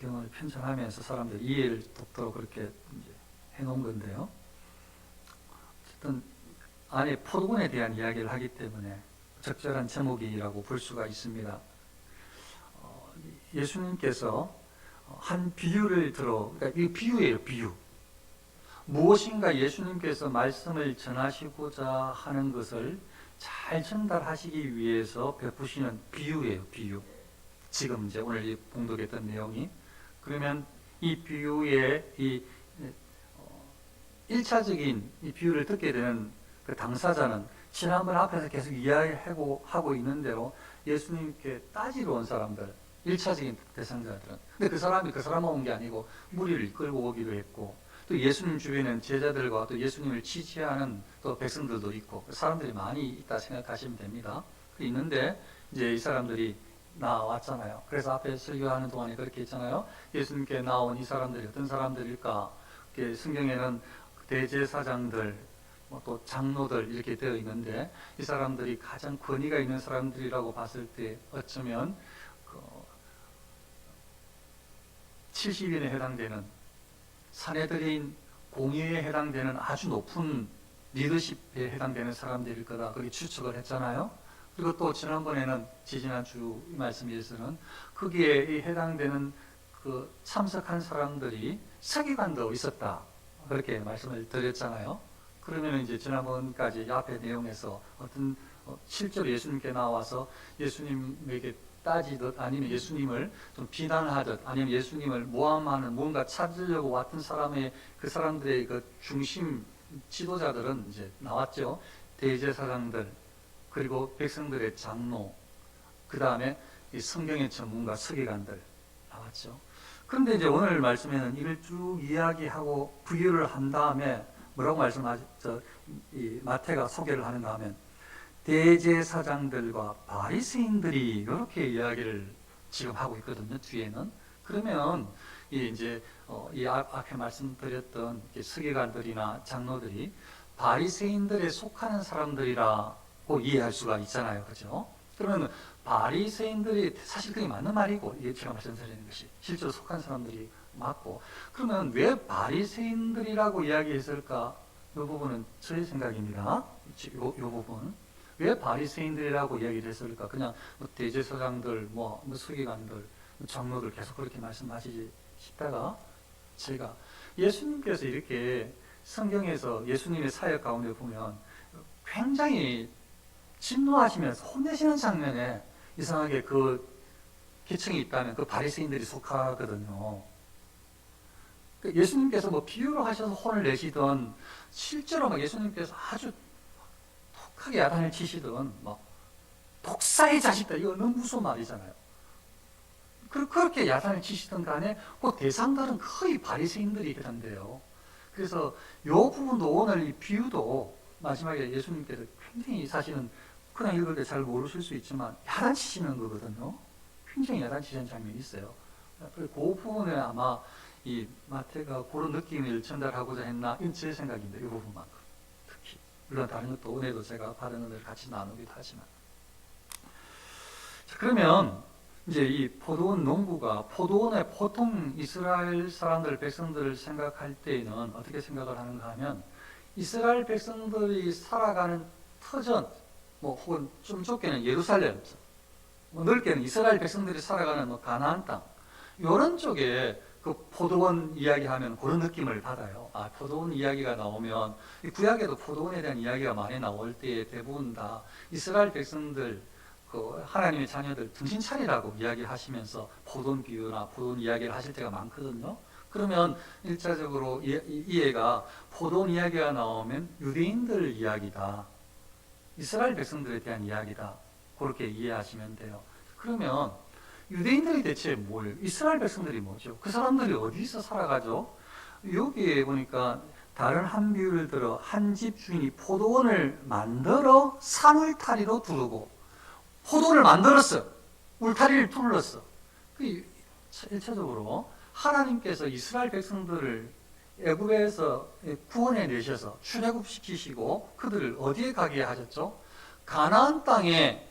경을 편찬하면서 사람들 이해를 돕도록 그렇게 이제 해놓은 건데요. 어쨌든 안에 포도원에 대한 이야기를 하기 때문에 적절한 제목이라고 볼 수가 있습니다. 예수님께서 한 비유를 그러니까 이 비유예요, 비유. 무엇인가 예수님께서 말씀을 전하시고자 하는 것을 잘 전달하시기 위해서 베푸시는 비유예요, 비유. 지금 이제 오늘 이 봉독했던 내용이. 그러면 이 비유의 이 1차적인 이 비유를 듣게 되는 그 당사자는 지난번 앞에서 계속 이야기하고 있는 대로 예수님께 따지러 온 사람들, 1차적인 대상자들은. 근데 그 사람만 온 게 아니고 무리를 이끌고 오기도 했고, 또 예수님 주변에는 제자들과 또 예수님을 지지하는 또 백성들도 있고, 사람들이 많이 있다 생각하시면 됩니다. 있는데, 이제 이 사람들이 나왔잖아요. 그래서 앞에 설교하는 동안에 그렇게 했잖아요. 예수님께 나온 이 사람들이 어떤 사람들일까? 성경에는 대제사장들, 또 장로들 이렇게 되어 있는데, 이 사람들이 가장 권위가 있는 사람들이라고 봤을 때 어쩌면 70인에 해당되는 사내들인 공의에 해당되는 아주 높은 리더십에 해당되는 사람들일 거다. 그렇게 추측을 했잖아요. 그리고 또 지난주 말씀에서는 거기에 해당되는 그 참석한 사람들이 서기관도 있었다. 그렇게 말씀을 드렸잖아요. 그러면 이제 지난번까지 앞에 내용에서 어떤 실제로 예수님께 나와서 예수님에게 따지듯 아니면 예수님을 좀 비난하듯 아니면 예수님을 모함하는 뭔가 찾으려고 왔던 그 사람들의 그 중심 지도자들은 이제 나왔죠. 대제사장들, 그리고 백성들의 장로, 그 다음에 이 성경의 전문가 서기관들 나왔죠. 그런데 이제 오늘 말씀에는 이걸 쭉 이야기하고 부유를 한 다음에 뭐라고 말씀하셨죠? 이 마태가 소개를 하는가 하면 대제사장들과 바리새인들이 이렇게 이야기를 지금 하고 있거든요. 뒤에는. 그러면 이제 이 앞에 말씀드렸던 서기관들이나 장로들이 바리새인들에 속하는 사람들이라고 이해할 수가 있잖아요. 그죠? 그러면 바리새인들이 사실 그게 맞는 말이고, 이게 제가 말씀드리는 것이 실제로 속한 사람들이 맞고, 그러면 왜 바리새인들이라고 이야기했을까? 이 부분은 저의 생각입니다. 이 부분. 왜 바리새인들이라고 이야기를 했을까? 그냥 대제사장들, 서기관들, 장로들 계속 그렇게 말씀하시지 싶다가 제가 예수님께서 이렇게 성경에서 예수님의 사역 가운데 보면 굉장히 진노하시면서 혼내시는 장면에 이상하게 그 계층이 있다면 그 바리새인들이 속하거든요. 예수님께서 비유로 하셔서 혼을 내시던 실제로 예수님께서 아주 독하게 야단을 치시던 독사의 자식들, 이거 너무 무서운 말이잖아요. 그렇게 야단을 치시던 간에 그 대상들은 거의 바리새인들이 그런데요. 그래서 이 부분도 오늘 이 비유도 마지막에 예수님께서 굉장히 사실은 그냥 읽을 때 잘 모르실 수 있지만 야단치시는 거거든요. 굉장히 야단치시는 장면이 있어요. 그 부분에 아마 이 마태가 그런 느낌을 전달하고자 했나, 이건 제 생각인데, 이 부분만큼 특히. 물론 다른 것도 오늘도 제가 받은 은혜를 같이 나누기도 하지만. 자, 그러면 이제 이 포도원 농부가 포도원에 보통 이스라엘 사람들, 백성들을 생각할 때에는 어떻게 생각을 하는가 하면 이스라엘 백성들이 살아가는 터전, 혹은 좀 좁게는 예루살렘, 넓게는 이스라엘 백성들이 살아가는 가나안 땅, 이런 쪽에 그 포도원 이야기하면 그런 느낌을 받아요. 포도원 이야기가 나오면, 구약에도 포도원에 대한 이야기가 많이 나올 때에 대부분 다 이스라엘 백성들, 하나님의 자녀들 정신 차리라고 이야기하시면서 포도원 비유나 포도원 이야기를 하실 때가 많거든요. 그러면 1차적으로 이해가 포도원 이야기가 나오면 유대인들 이야기다, 이스라엘 백성들에 대한 이야기다, 그렇게 이해하시면 돼요. 그러면 유대인들이 대체 뭐예요? 이스라엘 백성들이 뭐죠? 그 사람들이 어디서 살아가죠? 여기에 보니까 다른 한 비유를 들어 한 집 주인이 포도원을 만들어 산울타리로 두르고, 포도원을 만들었어. 울타리를 둘렀어. 1차적으로 하나님께서 이스라엘 백성들을 애굽에서 구원해 내셔서 출애굽시키시고 그들을 어디에 가게 하셨죠? 가나안 땅에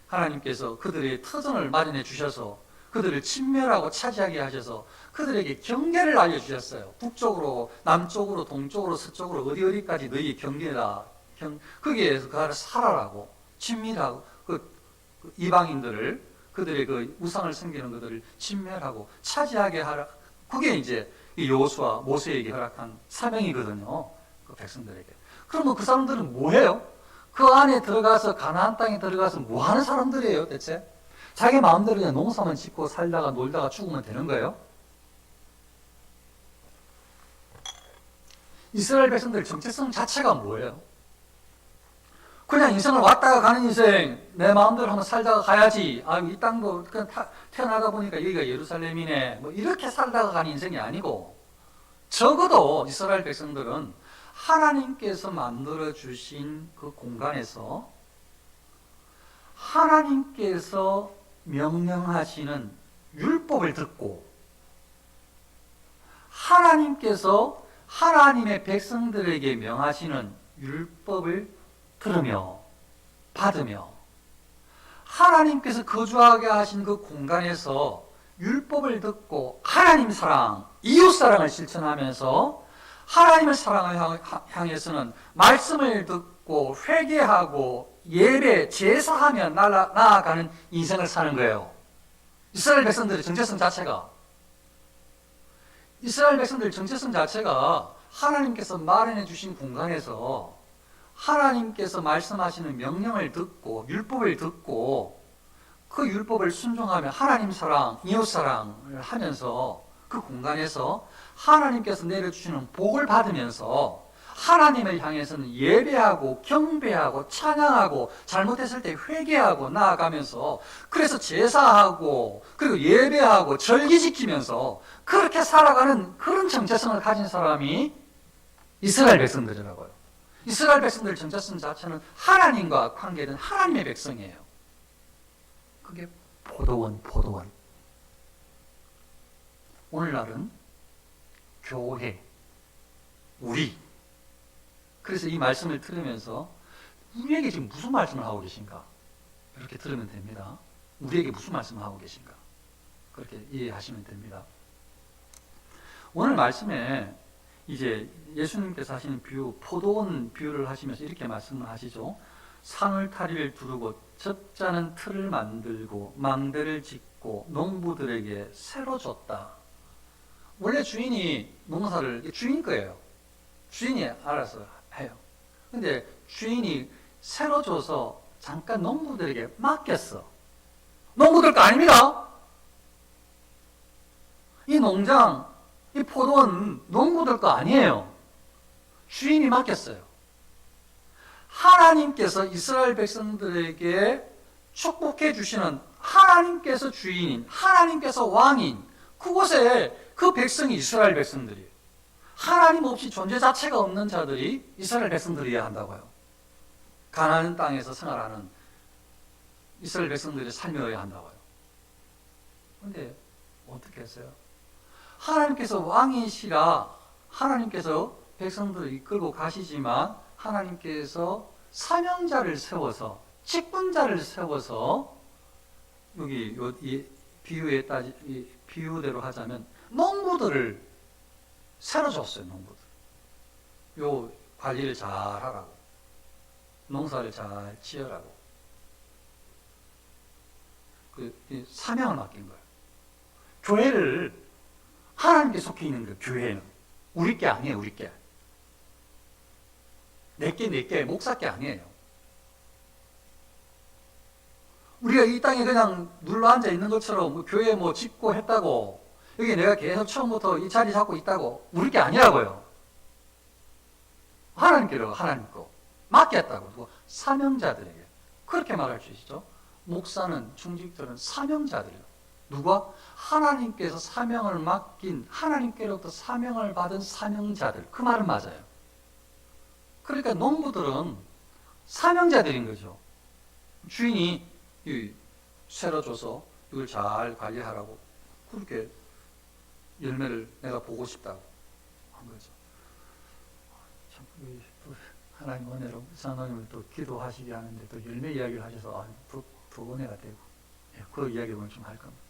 하나님께서 그들의 터전을 마련해 주셔서 그들을 침멸하고 차지하게 하셔서 그들에게 경계를 알려주셨어요. 북쪽으로, 남쪽으로, 동쪽으로, 서쪽으로 어디까지 너희 경계다. 거기에서 그 살아라고, 친밀하고, 그 이방인들을, 그들의 그 우상을 섬기는 그들을 침멸하고 차지하게 하라. 그게 이제 이 여호수아 모세에게 허락한 사명이거든요. 그 백성들에게. 그러면 그 사람들은 뭐 해요? 그 안에 들어가서 가나안 땅에 들어가서 뭐 하는 사람들이에요, 대체? 자기 마음대로 그냥 농사만 짓고 살다가 놀다가 죽으면 되는 거예요? 이스라엘 백성들 정체성 자체가 뭐예요? 그냥 인생을 왔다가 가는 인생, 내 마음대로 한번 살다가 가야지. 아, 이 땅도 그냥 태어나다 보니까 여기가 예루살렘이네. 뭐 이렇게 살다가 가는 인생이 아니고, 적어도 이스라엘 백성들은 하나님께서 만들어 주신 그 공간에서 하나님께서 명령하시는 율법을 듣고, 하나님께서 하나님의 백성들에게 명하시는 율법을 들으며 받으며, 하나님께서 거주하게 하신 그 공간에서 율법을 듣고 하나님 사랑, 이웃 사랑을 실천하면서 하나님의 사랑을 향해서는 말씀을 듣고 회개하고 예배, 제사하며 나아가는 인생을 사는 거예요. 이스라엘 백성들의 정체성 자체가, 하나님께서 마련해 주신 공간에서 하나님께서 말씀하시는 명령을 듣고 율법을 듣고 그 율법을 순종하며 하나님 사랑, 이웃 사랑을 하면서 그 공간에서 하나님께서 내려주시는 복을 받으면서 하나님을 향해서는 예배하고 경배하고 찬양하고 잘못했을 때 회개하고 나아가면서, 그래서 제사하고 그리고 예배하고 절기 지키면서 그렇게 살아가는 그런 정체성을 가진 사람이 이스라엘 백성들이라고요. 이스라엘 백성들 정체성 자체는 하나님과 관계된 하나님의 백성이에요. 그게 포도원. 오늘날은 교회, 우리. 그래서 이 말씀을 들으면서 우리에게 지금 무슨 말씀을 하고 계신가? 이렇게 들으면 됩니다. 우리에게 무슨 말씀을 하고 계신가? 그렇게 이해하시면 됩니다. 오늘 말씀에 이제 예수님께서 하시는 비유, 포도원 비유를 하시면서 이렇게 말씀을 하시죠. 산울타리를 두르고 접자는 틀을 만들고 망대를 짓고 농부들에게 새로 줬다. 원래 주인이 농사를, 주인 거예요. 주인이 알아서 해요. 근데 주인이 새로 줘서 잠깐 농부들에게 맡겼어. 농부들 거 아닙니다. 이 농장, 이 포도원 농부들 거 아니에요. 주인이 맡겼어요. 하나님께서 이스라엘 백성들에게 축복해 주시는, 하나님께서 주인인, 하나님께서 왕인 그곳에 그 백성이 이스라엘 백성들이에요. 하나님 없이 존재 자체가 없는 자들이 이스라엘 백성들이어야 한다고요. 가나안 땅에서 생활하는 이스라엘 백성들의 삶이어야 한다고요. 그런데 어떻게 했어요? 하나님께서 왕이시라, 하나님께서 백성들을 이끌고 가시지만 하나님께서 사명자를 세워서, 직분자를 세워서, 여기 이 비유대로 하자면 농부들을 새로 줬어요. 농부들. 요 관리를 잘 하라고, 농사를 잘 지으라고, 그 사명을 맡긴 거예요. 교회를 하나님께 속해 있는 거예요. 교회는 우리 게 아니에요. 우리 게, 내게 목사 게 아니에요. 우리가 이 땅에 그냥 눌러 앉아 있는 것처럼 교회 뭐 짓고 했다고, 여기 내가 계속 처음부터 이 자리 잡고 있다고, 우리 게 아니라고요. 하나님께로, 하나님 거 맡겼다고. 사명자들에게 그렇게 말할 수 있죠. 목사는, 중직들은 사명자들이에요. 누가? 하나님께서 사명을 맡긴, 하나님께로부터 사명을 받은 사명자들. 그 말은 맞아요. 그러니까 농부들은 사명자들인 거죠. 주인이 새로 줘서 이걸 잘 관리하라고, 그렇게 열매를 내가 보고 싶다고 한 거죠. 참, 하나님 은혜로 장로님을 또 기도하시게 하는데 또 열매 이야기를 하셔서 더 은혜가 되고, 그 이야기 오늘 좀 할 겁니다.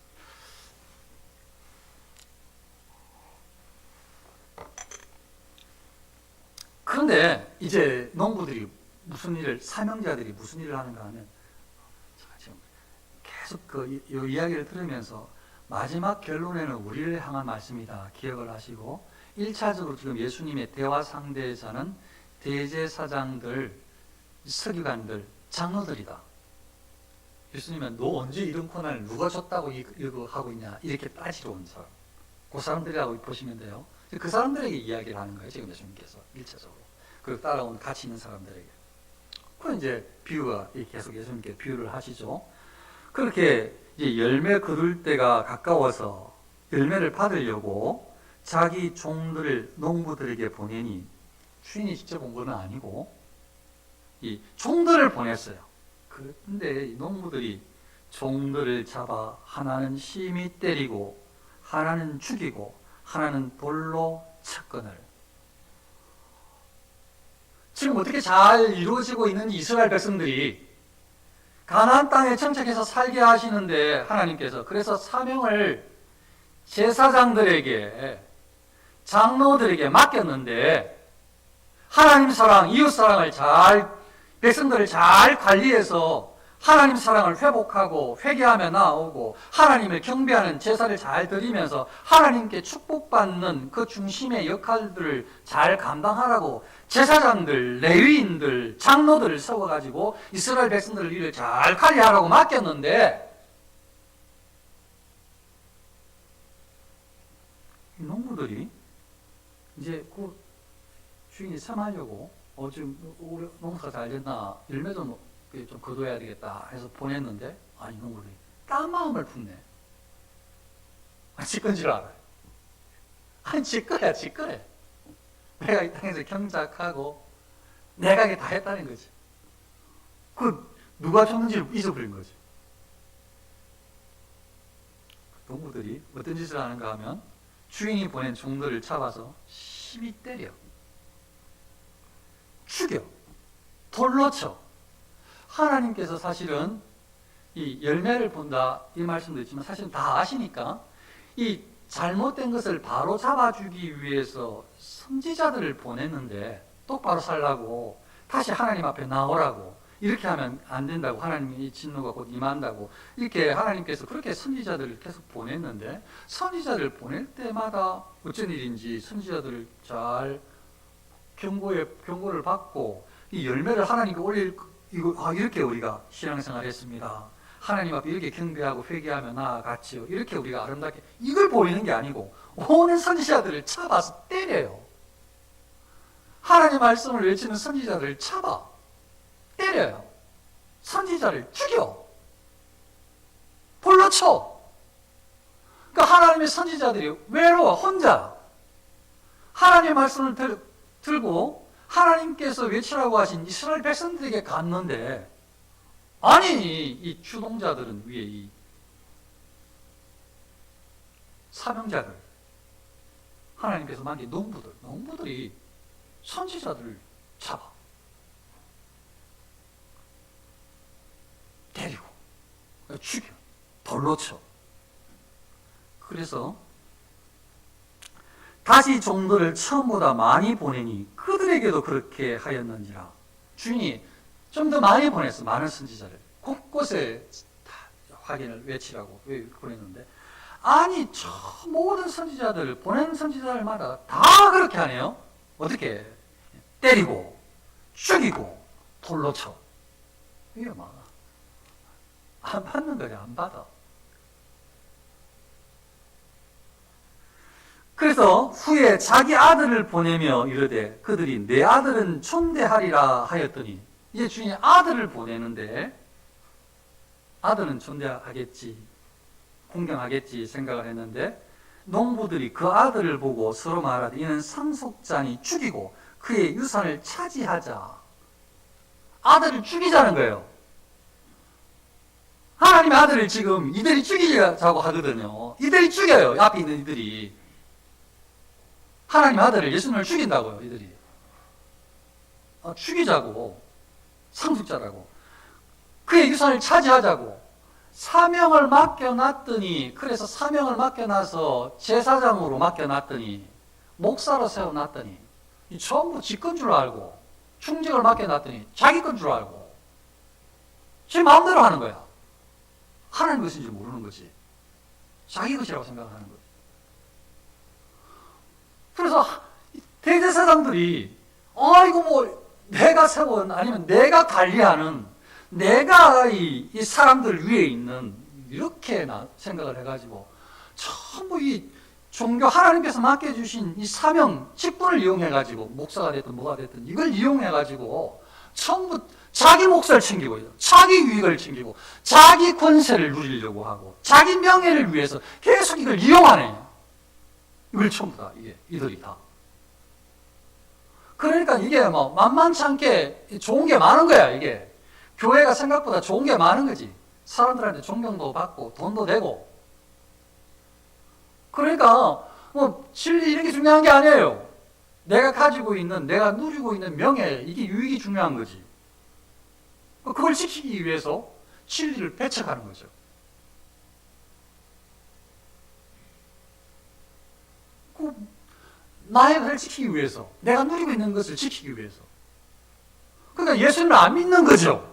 그런데 이제 농부들이 사명자들이 무슨 일을 하는가 하면, 제가 지금 계속 이 이야기를 들으면서 마지막 결론에는 우리를 향한 말씀이다 기억을 하시고, 1차적으로 지금 예수님의 대화 상대자는 대제사장들, 서기관들, 장로들이다. 예수님은 너 언제 이런 권한을 누가 줬다고 이거 하고 있냐 이렇게 따지러 온 사람, 그 사람들이라고 보시면 돼요. 그 사람들에게 이야기를 하는 거예요 지금 예수님께서 1차적으로. 그리고 따라온 같이 있는 사람들에게. 그건 이제 비유가 계속 예수님께 비유를 하시죠. 그렇게 이제 열매 거둘 때가 가까워서 열매를 받으려고 자기 종들을 농부들에게 보내니, 주인이 직접 온 건 아니고 이 종들을 보냈어요. 그런데 농부들이 종들을 잡아 하나는 심히 때리고 하나는 죽이고 하나는 돌로 쳤거늘. 지금 어떻게 잘 이루어지고 있는 이스라엘 백성들이 가나안 땅에 정착해서 살게 하시는데, 하나님께서 그래서 사명을 제사장들에게, 장로들에게 맡겼는데, 하나님 사랑, 이웃 사랑을 백성들을 잘 관리해서 하나님 사랑을 회복하고 회개하며 나아오고 하나님을 경배하는 제사를 잘 드리면서 하나님께 축복받는 그 중심의 역할들을 잘 감당하라고 제사장들, 레위인들, 장로들을 세워가지고 이스라엘 백성들을 일을 잘 관리하라고 맡겼는데, 이 농부들이 이제 그 주인이 참하려고 지금 우리 농사가 잘 됐나, 열매도 좀 거둬야 되겠다 해서 보냈는데, 아니 농부들이 딴 마음을 품네. 지 건 줄 알아요. 아니 지 거야, 지 거래. 내가 이 땅에서 경작하고 내가 이게 다 했다는 거지. 그 누가 줬는지를 잊어버린 거지. 농부들이 어떤 짓을 하는가 하면 주인이 보낸 종들을 잡아서 심히 때려, 죽여, 돌로 쳐. 하나님께서 사실은 이 열매를 본다 이 말씀도 있지만 사실은 다 아시니까 이 잘못된 것을 바로 잡아주기 위해서 선지자들을 보냈는데, 똑바로 살라고, 다시 하나님 앞에 나오라고, 이렇게 하면 안 된다고, 하나님의 진노가 곧 임한다고, 이렇게 하나님께서 그렇게 선지자들을 계속 보냈는데, 선지자를 보낼 때마다 어쩐 일인지 선지자들을 잘 경고를 받고 이 열매를 하나님께 올릴, 이렇게 우리가 신앙생활 했습니다, 하나님 앞에 이렇게 경배하고 회개하며 나아갔지요, 이렇게 우리가 아름답게, 이걸 보이는 게 아니고 오는 선지자들을 잡아서 때려요. 하나님 말씀을 외치는 선지자들을 잡아 때려요. 선지자를 죽여, 돌로 쳐. 그러니까 하나님의 선지자들이 외로워, 혼자 하나님의 말씀을 들고 하나님께서 외치라고 하신 이스라엘 백성들에게 갔는데, 아니 이 주동자들은 위에 이 사명자들, 하나님께서 만든 농부들이 선지자들을 잡아 때리고 죽여, 돌로 쳐. 그래서 다시 종들을 처음보다 많이 보내니 그들에게도 그렇게 하였는지라. 주인이 좀 더 많이 보냈어. 많은 선지자를 곳곳에 다 확인을 외치라고 보냈는데, 아니 저 모든 선지자들, 보낸 선지자들마다 다 그렇게 하네요. 어떻게? 때리고 죽이고 돌로 쳐. 이게 막 안 받는 거냐, 안 받아. 그래서 후에 자기 아들을 보내며 이르되 그들이 내 아들은 존대하리라 하였더니, 이제 주인이 아들을 보내는데 아들은 존대하겠지, 공경하겠지 생각을 했는데, 농부들이 그 아들을 보고 서로 말하되 이는 상속자니 죽이고 그의 유산을 차지하자. 아들을 죽이자는 거예요. 하나님의 아들을 지금 이들이 죽이자고 하거든요. 이들이 죽여요. 앞에 있는 이들이 하나님의 아들을, 예수님을 죽인다고요. 이들이 죽이자고, 상속자라고, 그의 유산을 차지하자고 사명을 맡겨놨더니, 그래서 사명을 맡겨놔서 제사장으로 맡겨놨더니, 목사로 세워놨더니 전부 지 건 줄 알고 충직을 맡겨놨더니 자기 건 줄 알고 제 마음대로 하는 거야. 하나님 것인지 모르는 거지. 자기 것이라고 생각하는 거지. 그래서 대제사장들이 이거 뭐 내가 세운 아니면 내가 관리하는 내가 이 사람들 위에 있는 이렇게 생각을 해가지고 전부 이 종교 하나님께서 맡겨주신 이 사명 직분을 이용해가지고 목사가 됐든 뭐가 됐든 이걸 이용해가지고 전부 자기 몫을 챙기고 자기 유익을 챙기고 자기 권세를 누리려고 하고 자기 명예를 위해서 계속 이걸 이용하네. 이걸 전부 다 이들이 다. 그러니까 이게 뭐 만만치 않게 좋은 게 많은 거야. 이게 교회가 생각보다 좋은 게 많은 거지. 사람들한테 존경도 받고 돈도 되고. 그러니까 뭐 진리 이렇게 중요한 게 아니에요. 내가 가지고 있는 내가 누리고 있는 명예 이게 유익이 중요한 거지. 그걸 지키기 위해서 진리를 배척하는 거죠. 나의 것을 지키기 위해서 내가 누리고 있는 것을 지키기 위해서. 그러니까 예수님을 안 믿는 거죠.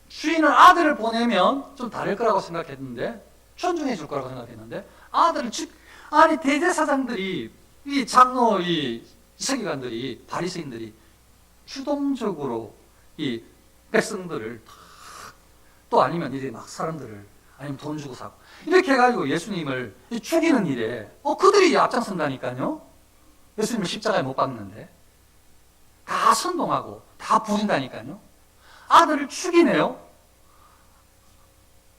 주인은 아들을 보내면 좀 다를 거라고 생각했는데 존중해 줄 거라고 생각했는데 아니 대제사장들이 이 장로 이 서기관들이 바리새인들이 주동적으로 이 백성들을 또 아니면 이제 막 사람들을 아니면 돈 주고 사고 이렇게 해가지고 예수님을 죽이는 일에 그들이 앞장선다니까요. 예수님을 십자가에 못 박는데 다 선동하고 다 부린다니까요. 아들을 죽이네요.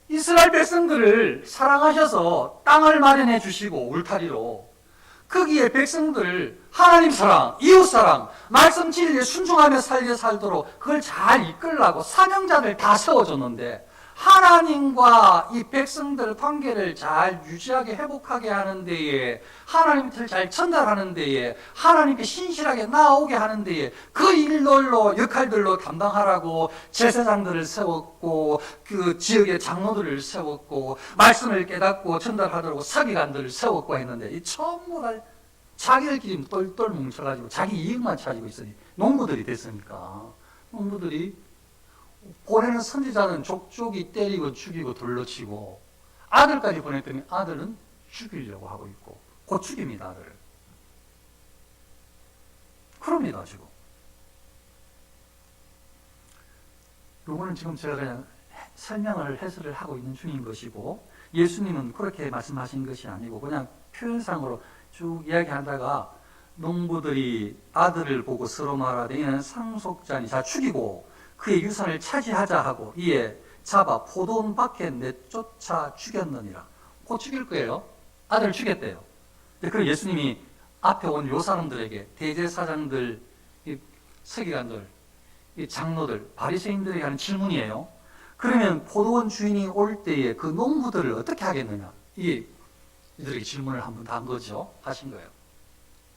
이스라엘 백성들을 사랑하셔서 땅을 마련해 주시고 울타리로 거기에 백성들을 하나님 사랑, 이웃 사랑, 말씀 진리에 순종하며 살도록 그걸 잘 이끌라고 사명자들 다 세워줬는데 하나님과 이 백성들 관계를 잘 유지하게 회복하게 하는 데에 하나님 뜻을 잘 전달하는 데에 하나님께 신실하게 나아오게 하는 데에 그 일들로 역할들로 담당하라고 제사장들을 세웠고 그 지역의 장로들을 세웠고 말씀을 깨닫고 전달하도록 서기관들을 세웠고 했는데 이 전부 다 자기들끼리 똘똘 뭉쳐가지고 자기 이익만 찾고 있으니 농부들이 됐으니까 농부들이 보내는 선지자는 족족이 때리고 죽이고 돌로 치고 아들까지 보냈더니 아들은 죽이려고 하고 있고 곧 죽입니다. 아들을. 그럽니다. 지금. 요거는 지금 제가 그냥 설명을 해설을 하고 있는 중인 것이고 예수님은 그렇게 말씀하신 것이 아니고 그냥 표현상으로 쭉 이야기하다가 농부들이 아들을 보고 서로 말하되 이는 상속자니 자 죽이고 그의 유산을 차지하자 하고 이에 잡아 포도원 밖에 내쫓아 죽였느니라. 곧 죽일 거예요. 아들을 죽였대요. 그리고 예수님이 앞에 온 요 사람들에게 대제사장들, 서기관들, 장로들, 바리새인들에게 하는 질문이에요. 그러면 포도원 주인이 올 때에 그 농부들을 어떻게 하겠느냐? 이들에게 질문을 한 번 다 한 거죠. 하신 거예요.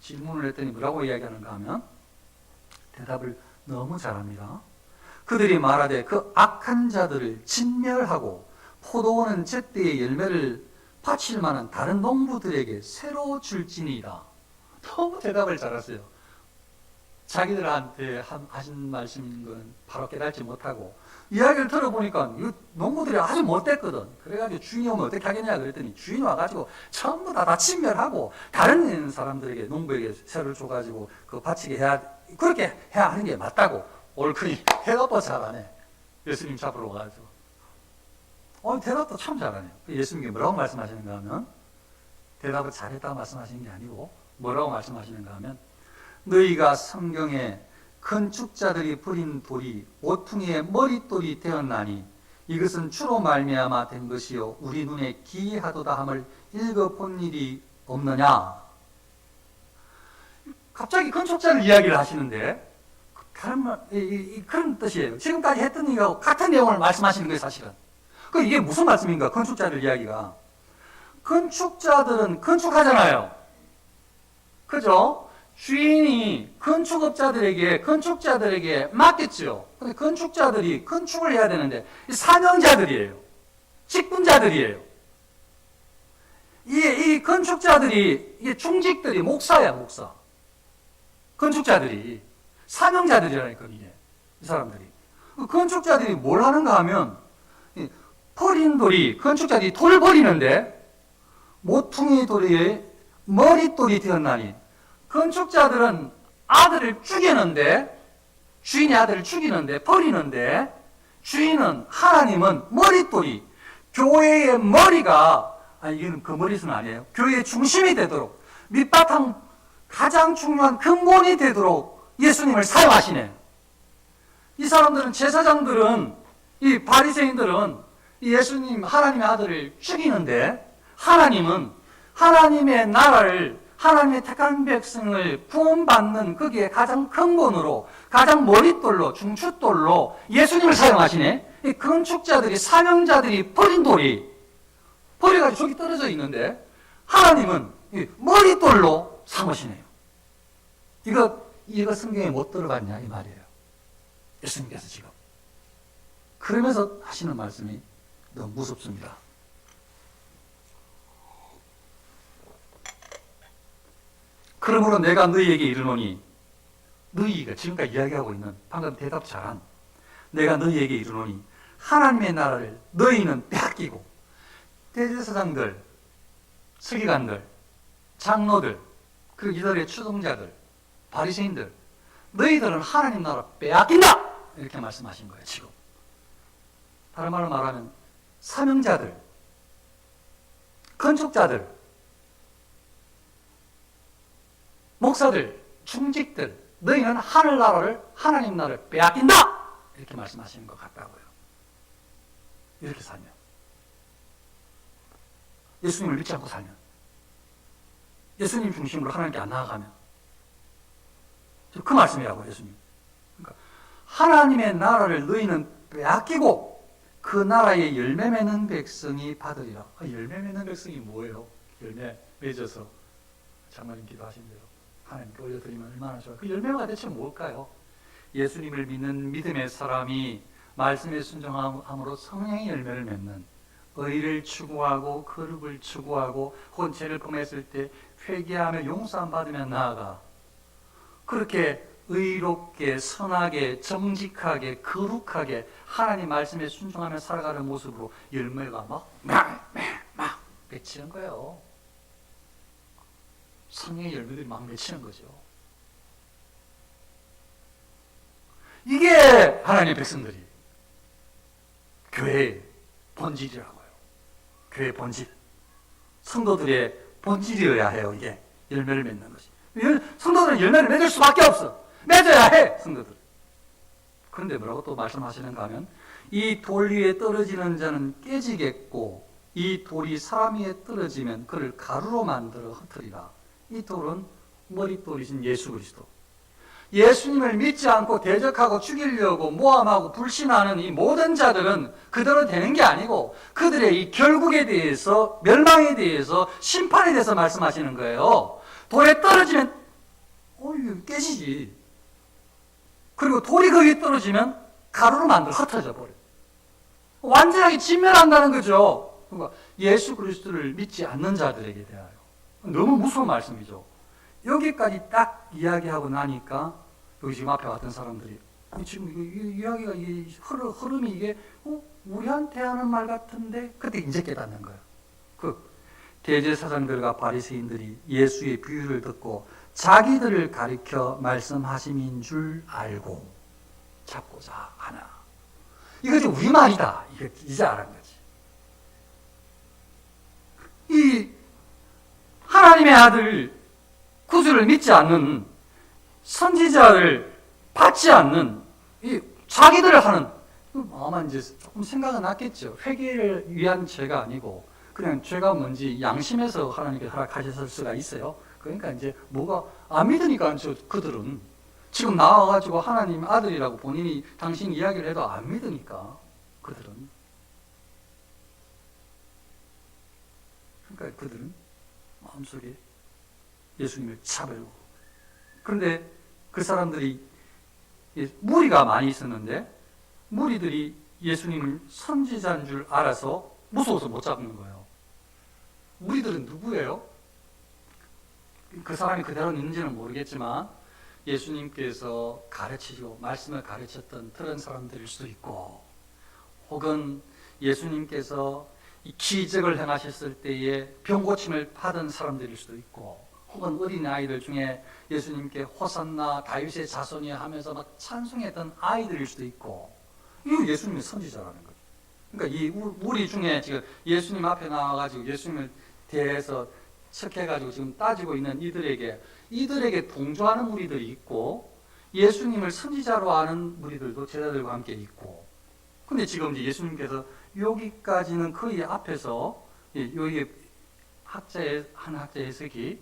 질문을 했더니 뭐라고 이야기하는가 하면 대답을 너무 잘합니다. 그들이 말하되 그 악한 자들을 진멸하고 포도원은 제때의 열매를 바칠 만한 다른 농부들에게 새로 줄지니이다. 너무 대답을 잘하세요. 자기들한테 하신 말씀인 건 바로 깨닫지 못하고 이야기를 들어보니까 이 농부들이 아주 못됐거든. 그래가지고 주인이 오면 어떻게 하겠냐 그랬더니 주인이 와가지고 전부 다 진멸하고 다른 사람들에게 농부에게 새를 줘가지고 그 바치게 해야 그렇게 해야 하는 게 맞다고 옳거니 대답도 잘하네. 예수님 잡으러 가가지고 대답도 참 잘하네요. 예수님이 뭐라고 말씀하시는가 하면 대답을 잘했다고 말씀하시는 게 아니고 뭐라고 말씀하시는가 하면 너희가 성경에 건축자들이 버린 돌이 모퉁이의 머릿돌이 되었나니 이것은 주로 말미암아 된 것이요 우리 눈에 기이하도다 함을 읽어본 일이 없느냐. 갑자기 건축자를 이야기를 하시는데 그런 뜻이에요. 지금까지 했던 얘기하고 같은 내용을 말씀하시는 거예요. 사실은 이게 무슨 말씀인가. 건축자들 이야기가 건축자들은 건축하잖아요. 그죠? 주인이 건축자들에게 맡겼죠. 근데 건축자들이 건축을 해야 되는데 사명자들이에요. 직분자들이에요. 이 건축자들이 이게 중직들이 목사야, 목사. 건축자들이, 사명자들이라니까 이게. 이 사람들이. 그 건축자들이 뭘 하는가 하면 버린 돌이, 건축자들이 돌을 버리는데 모퉁이 돌이 머릿돌이 되었나니, 건축자들은 아들을 죽이는데, 주인의 아들을 죽이는데, 버리는데, 주인은, 하나님은 머릿돌이, 교회의 머리가, 이건 그 머리수는 아니에요. 교회의 중심이 되도록, 밑바탕 가장 중요한 근본이 되도록 예수님을 사용하시네. 이 사람들은, 제사장들은, 이 바리새인들은 이 예수님, 하나님의 아들을 죽이는데, 하나님은 하나님의 나라를, 하나님의 택한 백성을 구원받는 거기에 가장 근본으로, 가장 머릿돌로, 중추돌로 예수님을 사용하시네. 이 건축자들이, 사명자들이 버린 돌이 버려가지고 저기 떨어져 있는데, 하나님은 이 머릿돌로 삼으시네요. 이거 성경에 못 들어갔냐 이 말이에요. 예수님께서 지금. 그러면서 하시는 말씀이 너무 무섭습니다. 그러므로 내가 너희에게 이르노니, 너희가 지금까지 이야기하고 있는, 방금 대답 잘한, 내가 너희에게 이르노니 하나님의 나라를 너희는 빼앗기고, 대제사장들, 서기관들, 장로들, 그리고 이들의 추종자들, 바리새인들, 너희들은 하나님 나라 빼앗긴다! 이렇게 말씀하신 거예요, 지금. 다른 말로 말하면 사명자들, 건축자들, 목사들, 중직들, 너희는 하늘나라를, 하나님 나라를 빼앗긴다! 이렇게 말씀하시는 것 같다고요. 이렇게 살면. 예수님을 믿지 않고 살면. 예수님 중심으로 하나님께 안 나아가면. 그 말씀이라고, 예수님. 그러니까 하나님의 나라를 너희는 빼앗기고 그 나라에 열매 맺는 백성이 받으리라. 열매 맺는 백성이 뭐예요? 열매 맺어서 장로님 기도하신 대로 하나님께 올려드리면 얼마나 좋아요. 그 열매가 대체 뭘까요? 예수님을 믿는 믿음의 사람이 말씀에 순종함으로 성령의 열매를 맺는, 의를 추구하고 거룩을 추구하고 혹은 죄를 범했을 때 회개하며 용서함 받으며 나아가 그렇게 의롭게 선하게 정직하게 거룩하게 하나님 말씀에 순종하며 살아가는 모습으로 열매가 막 맺히는 거예요. 성령의 열매들이 막 맺히는 거죠. 이게 하나님의 백성들이 교회의 본질이라고요. 교회의 본질. 성도들의 본질이어야 해요. 이게 열매를 맺는 것이. 성도들은 열매를 맺을 수밖에 없어. 맺어야 해, 성도들. 그런데 뭐라고 또 말씀하시는가 하면, 이 돌 위에 떨어지는 자는 깨지겠고 이 돌이 사람 위에 떨어지면 그를 가루로 만들어 흩으리라. 이 돌은 머릿돌이신 예수 그리스도. 예수님을 믿지 않고 대적하고 죽이려고 모함하고 불신하는 이 모든 자들은 그대로 되는 게 아니고 그들의 이 결국에 대해서, 멸망에 대해서, 심판에 대해서 말씀하시는 거예요. 돌에 떨어지면 이거 깨지지. 그리고 돌이 거기에 떨어지면 가루로 만들어 흩어져 버려요. 완전하게 진멸한다는 거죠. 그러니까 예수 그리스도를 믿지 않는 자들에게 대하여. 너무 무서운 말씀이죠. 여기까지 딱 이야기하고 나니까 여기 지금 앞에 왔던 사람들이 지금 이야기가 흐름이 이게 우리한테 하는 말 같은데 그때 이제 깨닫는 거예요. 그 대제사장들과 바리새인들이 예수의 비유를 듣고 자기들을 가리켜 말씀하심인 줄 알고 잡고자 하나. 이것이 우리말이다. 이제 알은 거지. 이 하나님의 아들 구주를 믿지 않는 선지자를 받지 않는 이 자기들을 하는, 아마 이제 조금 생각은 났겠죠. 회개를 위한 죄가 아니고 그냥 죄가 뭔지 양심에서 하나님께 허락하셨을 수가 있어요. 그러니까 이제 뭐가 안 믿으니까 그들은 지금 나와가지고 하나님 아들이라고 본인이 당신 이야기를 해도 안 믿으니까 그들은. 그러니까 그들은 마음속에 예수님을 차별고. 그런데 그 사람들이 무리가 많이 있었는데 무리들이 예수님을 선지자인 줄 알아서 무서워서 못 잡는 거예요. 무리들은 누구예요? 그 사람이 그대로 있는지는 모르겠지만 예수님께서 가르치고 말씀을 가르쳤던 그런 사람들일 수도 있고, 혹은 예수님께서 이 기적을 행하셨을 때에 병고침을 받은 사람들일 수도 있고, 혹은 어린 아이들 중에 예수님께 호산나 다윗의 자손이 하면서 막 찬송했던 아이들일 수도 있고, 이거 예수님의 선지자라는 거죠. 그러니까 이 우리 중에 지금 예수님 앞에 나와가지고 예수님을 대해서 척해가지고 지금 따지고 있는 이들에게 동조하는 무리들이 있고, 예수님을 선지자로 아는 무리들도 제자들과 함께 있고. 근데 지금 이제 예수님께서 여기까지는 거의 앞에서 여기 한 학자 해석이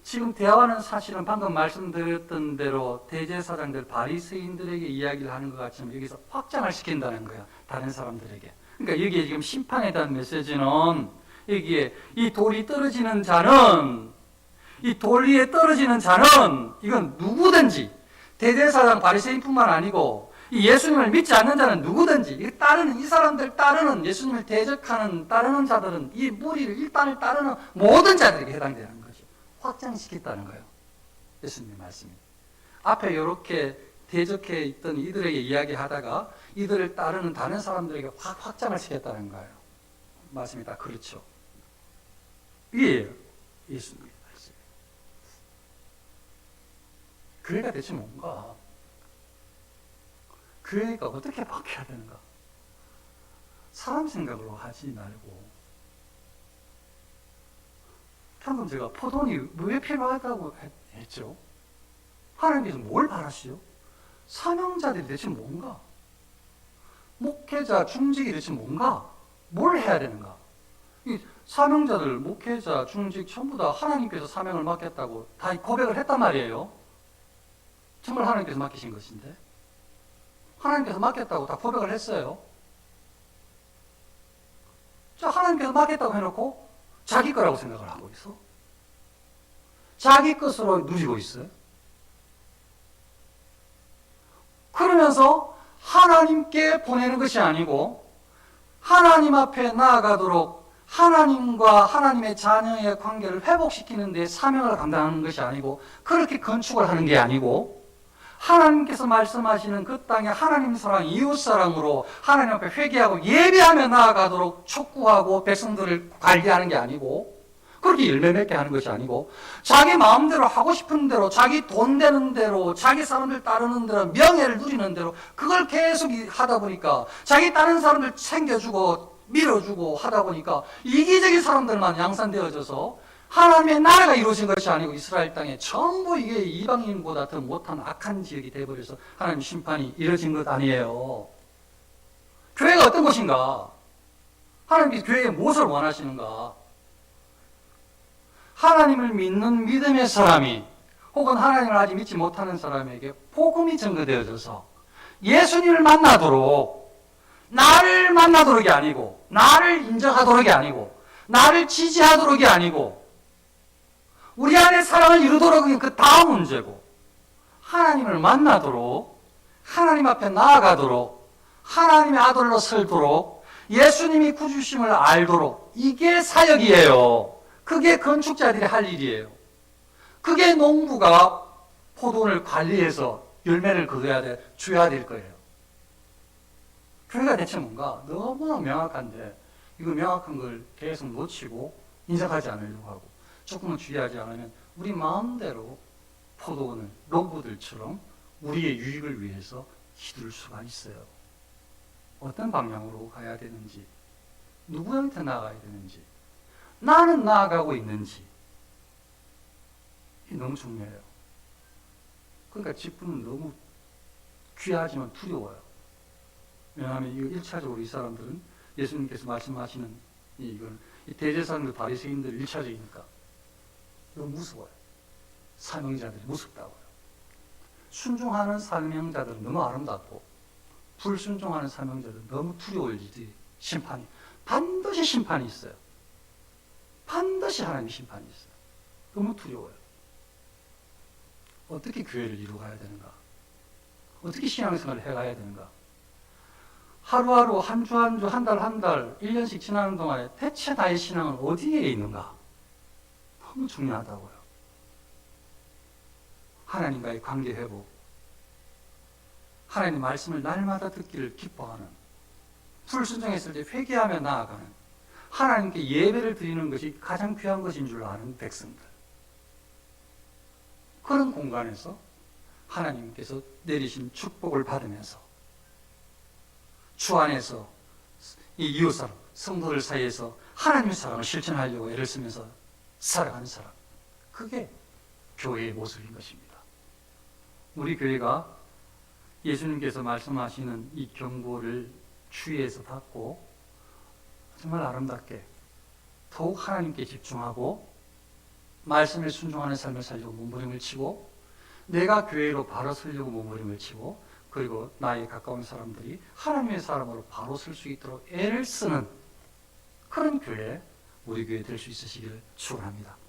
지금 대화는 사실은 방금 말씀드렸던 대로 대제사장들 바리새인들에게 이야기를 하는 것 같지만 여기서 확장을 시킨다는 거야, 다른 사람들에게. 그러니까 여기에 지금 심판에 대한 메시지는 여기에 이 돌이 떨어지는 자는, 이 돌 위에 떨어지는 자는 이건 누구든지, 대제사장 바리새인뿐만 아니고 이 예수님을 믿지 않는 자는 누구든지, 이 사람들 따르는, 예수님을 대적하는 따르는 자들은 이 무리를 일단을 따르는 모든 자들에게 해당되는 거죠. 확장시켰다는 거예요, 예수님의 말씀이. 앞에 이렇게 대적해 있던 이들에게 이야기하다가 이들을 따르는 다른 사람들에게 확장을 시켰다는 거예요. 말씀이 다 그렇죠. 이에요, 예수님의 말씀. 교회가 대체 뭔가? 교회가 어떻게 바뀌어야 되는가? 사람 생각으로 하지 말고, 방금 제가 포도원이 왜 필요하다고 했죠? 하나님께서 뭘 바라시죠? 사명자들이 대체 뭔가? 목회자, 중직이 대체 뭔가? 뭘 해야 되는가? 이 사명자들, 목회자, 중직 전부 다 하나님께서 사명을 맡겼다고 다 고백을 했단 말이에요. 정말 하나님께서 맡기신 것인데, 하나님께서 맡겼다고 다 고백을 했어요. 자, 하나님께서 맡겼다고 해놓고 자기 거라고 생각을 하고 있어. 자기 것으로 누리고 있어요. 그러면서 하나님께 보내는 것이 아니고 하나님 앞에 나아가도록 하나님과 하나님의 자녀의 관계를 회복시키는 데 사명을 감당하는 것이 아니고, 그렇게 건축을 하는 게 아니고, 하나님께서 말씀하시는 그 땅의 하나님 사랑, 이웃 사랑으로 하나님 앞에 회개하고 예배하며 나아가도록 촉구하고 백성들을 관리하는 게 아니고, 그렇게 열매 맺게 하는 것이 아니고, 자기 마음대로 하고 싶은 대로, 자기 돈 되는 대로, 자기 사람들 따르는 대로, 명예를 누리는 대로 그걸 계속 하다 보니까, 자기 다른 사람들 챙겨주고 밀어주고 하다 보니까 이기적인 사람들만 양산되어져서 하나님의 나라가 이루어진 것이 아니고 이스라엘 땅에 전부 이게 이방인보다 더 못한 악한 지역이 되어버려서 하나님 심판이 이루어진 것 아니에요. 교회가 어떤 것인가? 하나님께서 교회에 무엇을 원하시는가? 하나님을 믿는 믿음의 사람이, 혹은 하나님을 아직 믿지 못하는 사람에게 복음이 전거되어져서 예수님을 만나도록, 나를 만나도록이 아니고, 나를 인정하도록이 아니고, 나를 지지하도록이 아니고, 우리 안에 사랑을 이루도록 그 다음 문제고, 하나님을 만나도록, 하나님 앞에 나아가도록, 하나님의 아들로 살도록, 예수님이 구주심을 알도록, 이게 사역이에요. 그게 건축자들이 할 일이에요. 그게 농부가 포도원을 관리해서 열매를 줘야 될 거예요. 교회가 대체 뭔가? 너무나 명확한데, 이거 명확한 걸 계속 놓치고 인정하지 않으려고 하고, 조금은 주의하지 않으면 우리 마음대로 포도원을 농부들처럼 우리의 유익을 위해서 휘둘 수가 있어요. 어떤 방향으로 가야 되는지, 누구한테 나아가야 되는지, 나는 나아가고 있는지, 이게 너무 중요해요. 그러니까 직분은 너무 귀하지만 두려워요. 왜냐하면 이거 1차적으로 이 사람들은 예수님께서 말씀하시는 이 대제사장들, 바리새인들 1차적이니까 너무 무서워요. 사명자들이 무섭다고요. 순종하는 사명자들은 너무 아름답고, 불순종하는 사명자들은 너무 두려울 일이, 심판이, 반드시 심판이 있어요. 반드시 하나님의 심판이 있어요. 너무 두려워요. 어떻게 교회를 이루어가야 되는가? 어떻게 신앙생활을 해가야 되는가? 하루하루, 한 주 한 주, 한 달 한 달, 1년씩 지나는 동안에 대체 나의 신앙은 어디에 있는가? 너무 중요하다고요. 하나님과의 관계 회복, 하나님 말씀을 날마다 듣기를 기뻐하는, 불순종했을 때 회개하며 나아가는, 하나님께 예배를 드리는 것이 가장 귀한 것인 줄 아는 백성들, 그런 공간에서 하나님께서 내리신 축복을 받으면서 주 안에서 이 이웃사람, 성도들 사이에서 하나님의 사랑을 실천하려고 애를 쓰면서 살아가는 사람, 그게 교회의 모습인 것입니다. 우리 교회가 예수님께서 말씀하시는 이 경고를 주위에서 받고 정말 아름답게 더욱 하나님께 집중하고 말씀에 순종하는 삶을 살려고 몸부림을 치고, 내가 교회로 바로 서려고 몸부림을 치고, 그리고 나의 가까운 사람들이 하나님의 사람으로 바로 설 수 있도록 애를 쓰는 그런 교회, 우리 교회 될 수 있으시기를 축원합니다.